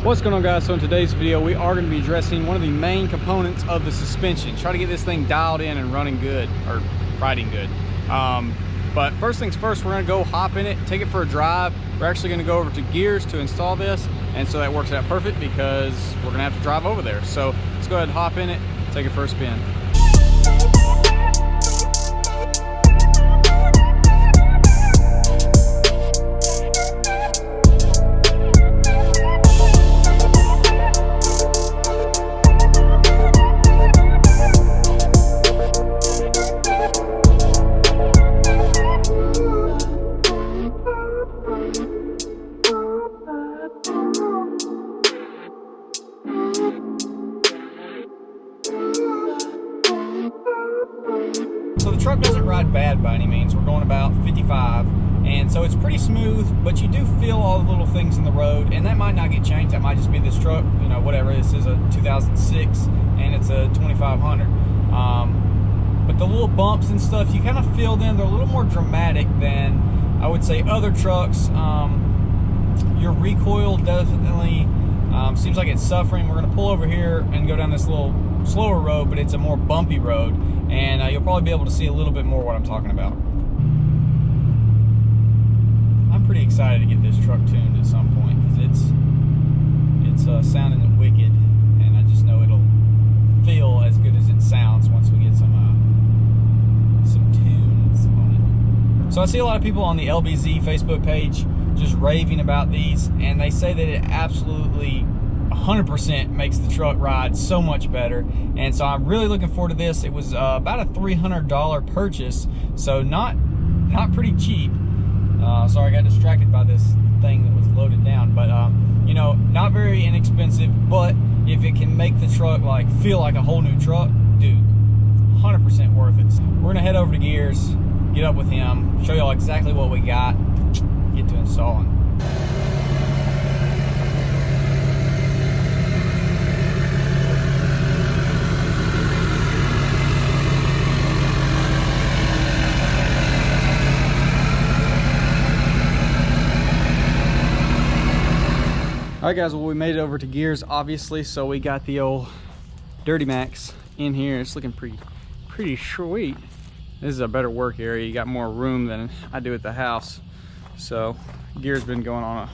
What's going on, guys? So in today's video we are going to be addressing one of the main components of the suspension. Try to get this thing dialed in and running good, or riding good. But first things first, we're going to go hop in it, take it for a drive. We're actually going to go over to Gears to install this, and so that works out perfect because we're going to have to drive over there. So let's go ahead and hop in it, take it for a spin. So the truck doesn't ride bad by any means. We're going about 55, and so it's pretty smooth, but you do feel all the little things in the road, and that might not get changed. That might just be this truck, you know, whatever. This is a 2006 and it's a 2500. But the little bumps and stuff, you kind of feel them. They're a little more dramatic than I would say other trucks. Your recoil definitely seems like it's suffering. We're going to pull over here and go down this little slower road, but it's a more bumpy road, and you'll probably be able to see a little bit more what I'm talking about. I'm pretty excited to get this truck tuned at some point because it's sounding wicked, and I just know it'll feel as good as it sounds once we get some tunes on it. So I see a lot of people on the LBZ Facebook page just raving about these, and they say that it absolutely 100% makes the truck ride so much better, and so I'm really looking forward to this. It was about a $300 purchase, so not pretty cheap. Sorry, I got distracted by this thing that was loaded down, but you know, not very inexpensive. But if it can make the truck like feel like a whole new truck, dude, 100% worth it. We're gonna head over to Gears, get up with him, show y'all exactly what we got, get to installing. All right, guys, well, we made it over to Gears, obviously, so we got the old Dirty Max in here. It's looking pretty sweet. This is a better work area. You got more room than I do at the house. So Gears been going on a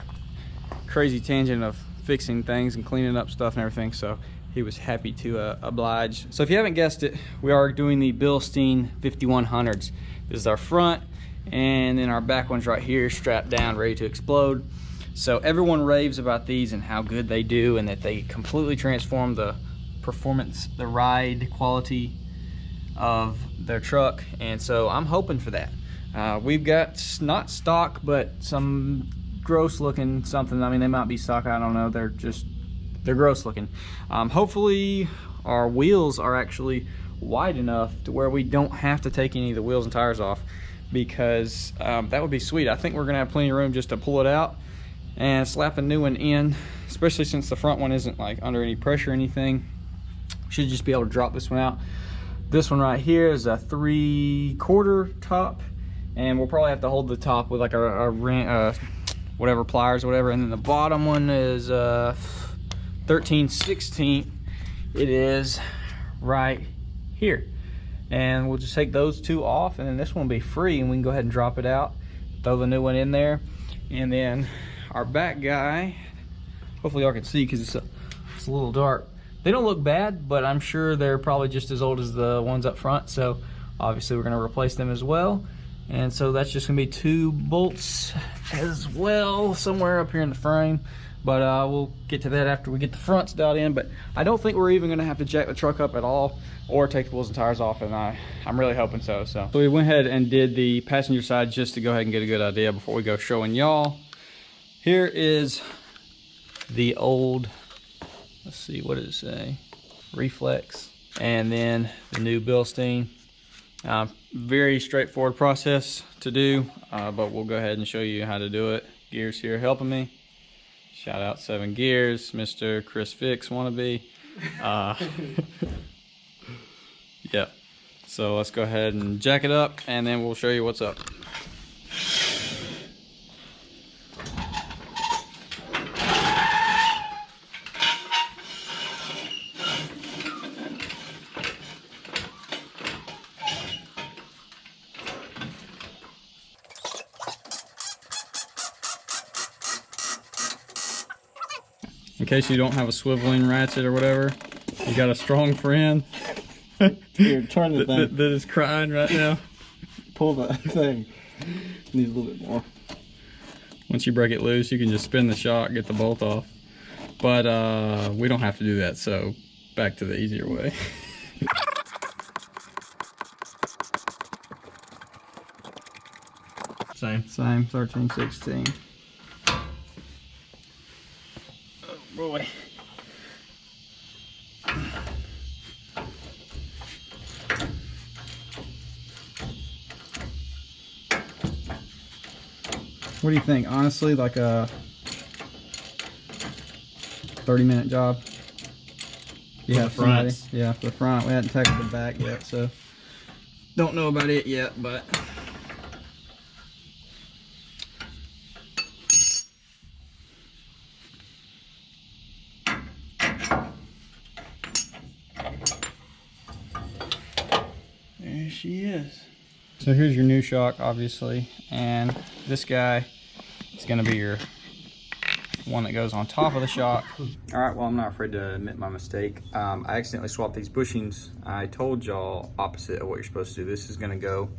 crazy tangent of fixing things and cleaning up stuff and everything, so he was happy to oblige. So if you haven't guessed it, we are doing the Bilstein 5100s. This is our front, and then our back one's right here, strapped down, ready to explode. So everyone raves about these and how good they do, and that they completely transform the performance, the ride quality of their truck, and so I'm hoping for that. We've got not stock, but some gross looking something. I mean, they might be stock, I don't know. They're gross looking. Hopefully our wheels are actually wide enough to where we don't have to take any of the wheels and tires off, because that would be sweet. I think we're gonna have plenty of room just to pull it out and slap a new one in, especially since the front one isn't like under any pressure or anything. Should just be able to drop this one out. This one right here is a 3/4 top, and we'll probably have to hold the top with like a whatever, pliers or whatever, and then the bottom one is 13/16. It is right here, and we'll just take those two off, and then this one will be free, and we can go ahead and drop it out, throw the new one in there. And then our back guy, hopefully y'all can see because it's a little dark. They don't look bad, but I'm sure they're probably just as old as the ones up front, so obviously we're going to replace them as well. And so that's just going to be 2 bolts as well, somewhere up here in the frame, but we'll get to that after we get the fronts dialed in. But I don't think we're even going to have to jack the truck up at all or take the wheels and tires off, and I'm really hoping so. So we went ahead and did the passenger side just to go ahead and get a good idea before we go showing y'all. Here is the old, let's see, what did it say? Reflex. And then the new Bilstein. Very straightforward process to do, but we'll go ahead and show you how to do it. Gears here helping me. Shout out 7 Gears, Mr. Chris Fix wannabe. Yeah. So let's go ahead and jack it up, and then we'll show you what's up. In case you don't have a swiveling ratchet or whatever, you got a strong friend. Here, turn the thing. That is crying right now. Pull the thing. Need a little bit more. Once you break it loose, you can just spin the shock, get the bolt off. But we don't have to do that, so back to the easier way. Same. Same, 13, 16. Oh boy. What do you think? Honestly, like a 30-minute job? You have somebody? Yeah, for the front. We hadn't tackled the back yet, so don't know about it yet, but there she is. So here's your new shock, obviously, and this guy is going to be your one that goes on top of the shock. All right, well, I'm not afraid to admit my mistake. I accidentally swapped these bushings. I told y'all opposite of what you're supposed to do. This is going to go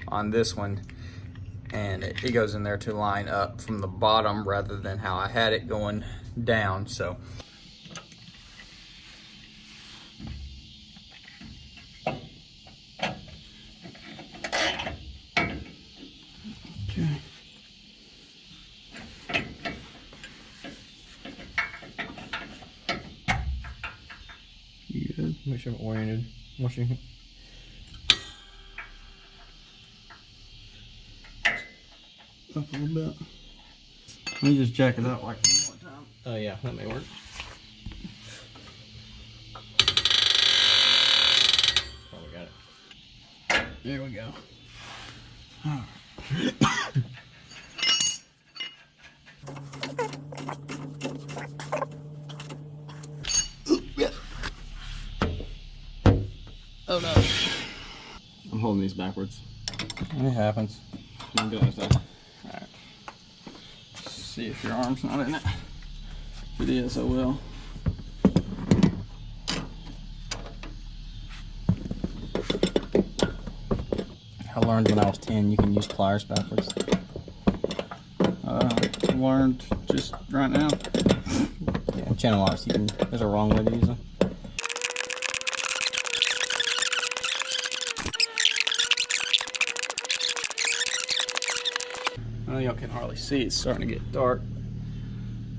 on this one, and it goes in there to line up from the bottom rather than how I had it going down. So okay. You good? Make sure I'm oriented. Watching. Up a little bit. Let me just jack it up like one more time. Oh yeah, that may work. Probably got it. There we go. Oh no. I'm holding these backwards. It happens. I'm doing this side. Alright. See if your arm's not in it. If it is, I will. I learned when I was 10 you can use pliers backwards. I learned just right now. Yeah, channel wise, there's a wrong way to use them. I know y'all can hardly see, it's starting to get dark.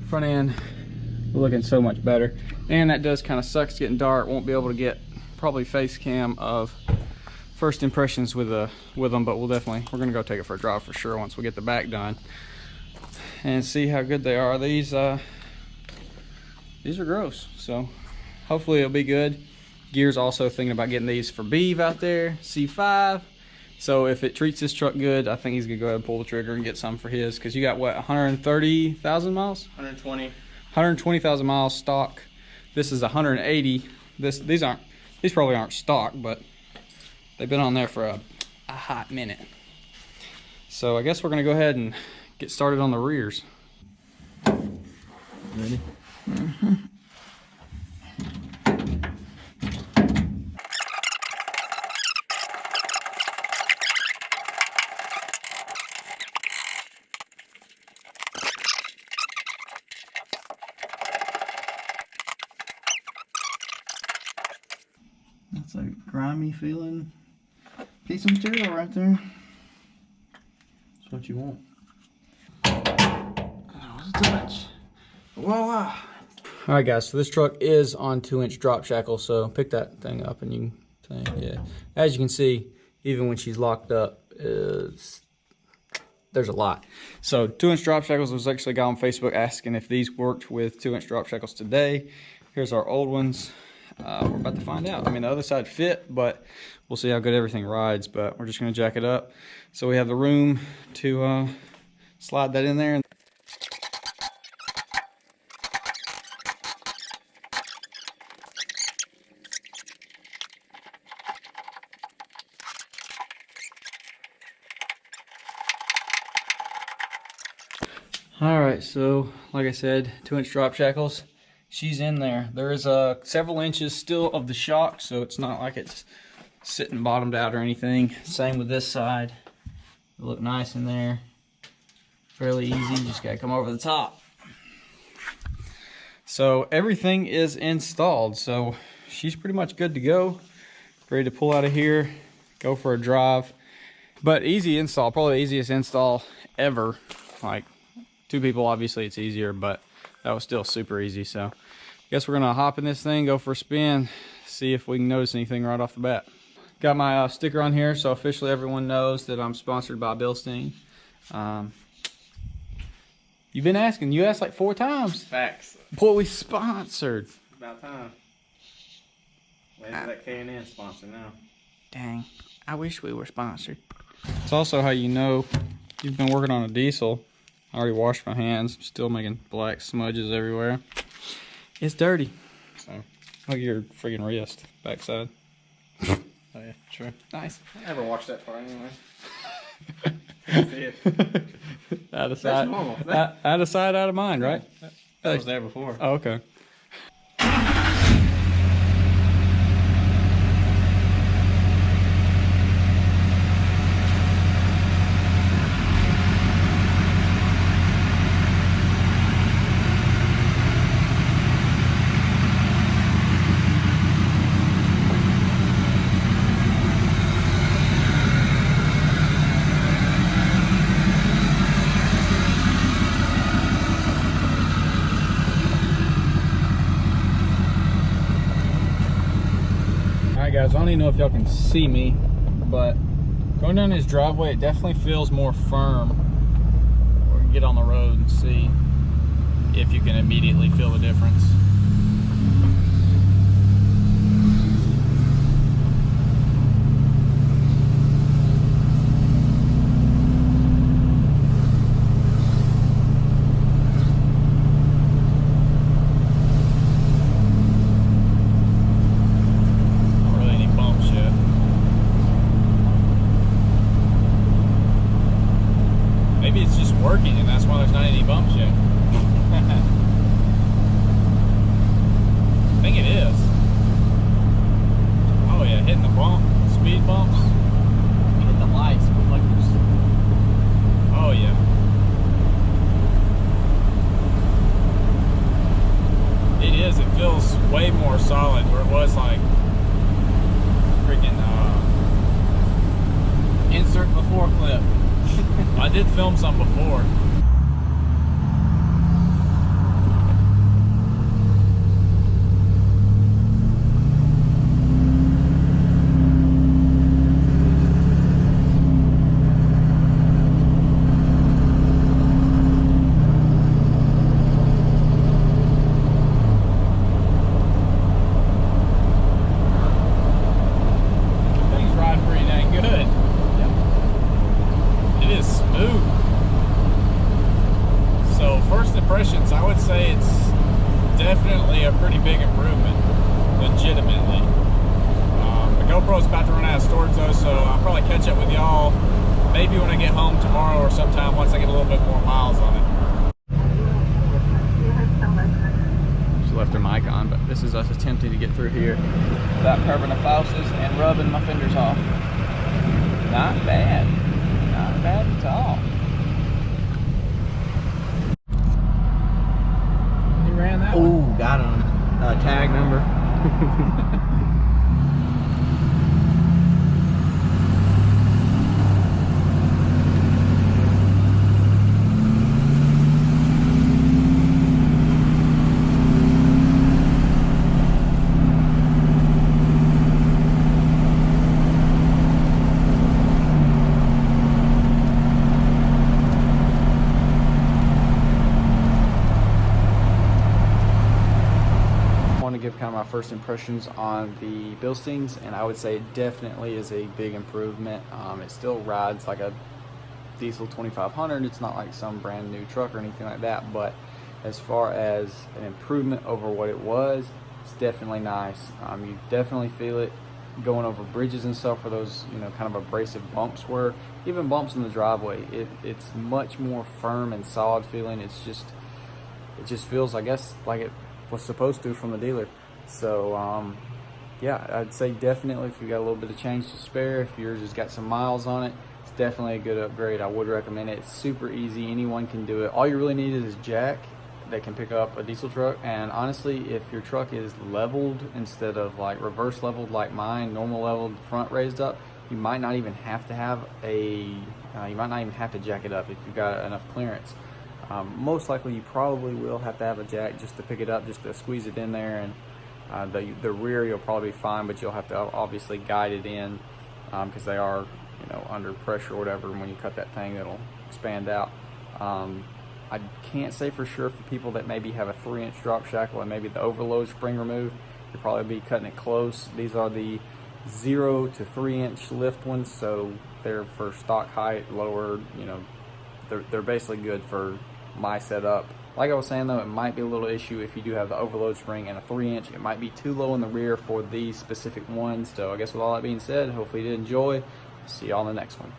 Front end looking so much better. And that does kind of suck, it's getting dark. Won't be able to get probably face cam of first impressions with them, but we're gonna go take it for a drive for sure once we get the back done and see how good they are. These are gross, so hopefully it'll be good. Gear's also thinking about getting these for Beeve out there, C5. So if it treats this truck good, I think he's gonna go ahead and pull the trigger and get some for his, because you got what, 130,000 miles? 120. 120,000 miles stock. This is 180. These probably aren't stock, but they've been on there for a hot minute. So I guess we're gonna go ahead and get started on the rears. Ready? Mm-hmm. That's a grimy feeling piece of material right there. That's what you want. Oh, a touch. Voila. All right, guys. So this truck is on 2-inch drop shackle. So pick that thing up, and you can, yeah. As you can see, even when she's locked up, there's a lot. So 2-inch drop shackles. Was actually a guy on Facebook asking if these worked with 2-inch drop shackles today. Here's our old ones. We're about to find out. I mean, the other side fit, but we'll see how good everything rides. But we're just going to jack it up. So we have the room to slide that in there. All right, so like I said, 2-inch drop shackles. she's in there. There is several inches still of the shock, so it's not like it's sitting bottomed out or anything. Same with this side. It'll look nice in there. Fairly easy, just gotta come over the top. So everything is installed, so she's pretty much good to go. Ready to pull out of here, go for a drive. But easy install, probably the easiest install ever. Like 2 people, obviously it's easier, but that was still super easy. So I guess we're gonna hop in this thing, go for a spin, see if we can notice anything right off the bat. Got my sticker on here, so officially everyone knows that I'm sponsored by Bilstein. You've been asking. You asked like 4 times. Facts. Boy, we sponsored. About time. Where's that K&N sponsor now? Dang. I wish we were sponsored. It's also how you know you've been working on a diesel. I already washed my hands. I'm still making black smudges everywhere. It's dirty. So, look at your freaking wrist. Backside. Oh yeah, true. Nice. I never watched that far anyway. Out of sight. Out of sight, out of mind, right? That was there before. Oh, okay. Guys, I don't even know if y'all can see me, but going down this driveway, it definitely feels more firm. We're gonna get on the road and see if you can immediately feel the difference. Working, and that's why there's not any bumps yet. I think it is. Oh yeah, hitting the bump, speed bumps. You hit the lights, reflectors. Oh yeah. It is. It feels way more solid where it was like freaking insert before clip. I did film some before. Things ride pretty dang good. It is smooth. So first impressions, I would say it's definitely a pretty big improvement, legitimately. The GoPro's about to run out of storage though, so I'll probably catch up with y'all maybe when I get home tomorrow or sometime once I get a little bit more miles on it. She left her mic on, but this is us attempting to get through here without curbing the fauces and rubbing my fenders off. Not bad. Not bad at all. He ran that one. Ooh, got him. Tag number. Give kind of my first impressions on the Bilsteins, and I would say it definitely is a big improvement. It still rides like a diesel 2500. It's not like some brand new truck or anything like that, but as far as an improvement over what it was, it's definitely nice. You definitely feel it going over bridges and stuff where those, you know, kind of abrasive bumps were. Even bumps in the driveway, it's much more firm and solid feeling. It just feels, I guess, like it was supposed to from the dealer. So yeah, I'd say definitely if you got a little bit of change to spare, if yours has got some miles on it, it's definitely a good upgrade. I would recommend it. It's super easy. Anyone can do it. All you really need is a jack that can pick up a diesel truck. And honestly, if your truck is leveled instead of like reverse leveled like mine, normal leveled, front raised up, you might not even have to have you might not even have to jack it up if you've got enough clearance. Most likely you probably will have to have a jack just to pick it up, just to squeeze it in there, and the rear you'll probably be fine, but you'll have to obviously guide it in because they are, you know, under pressure or whatever, and when you cut that thing it'll expand out. I can't say for sure for people that maybe have a 3-inch drop shackle and maybe the overload spring removed, you'll probably be cutting it close. These are the 0 to 3-inch lift ones, so they're for stock height, lower, you know, they're basically good for my setup. Like I was saying though, it might be a little issue if you do have the overload spring and a 3-inch. It might be too low in the rear for these specific ones. So I guess with all that being said, hopefully you did enjoy. See y'all in the next one.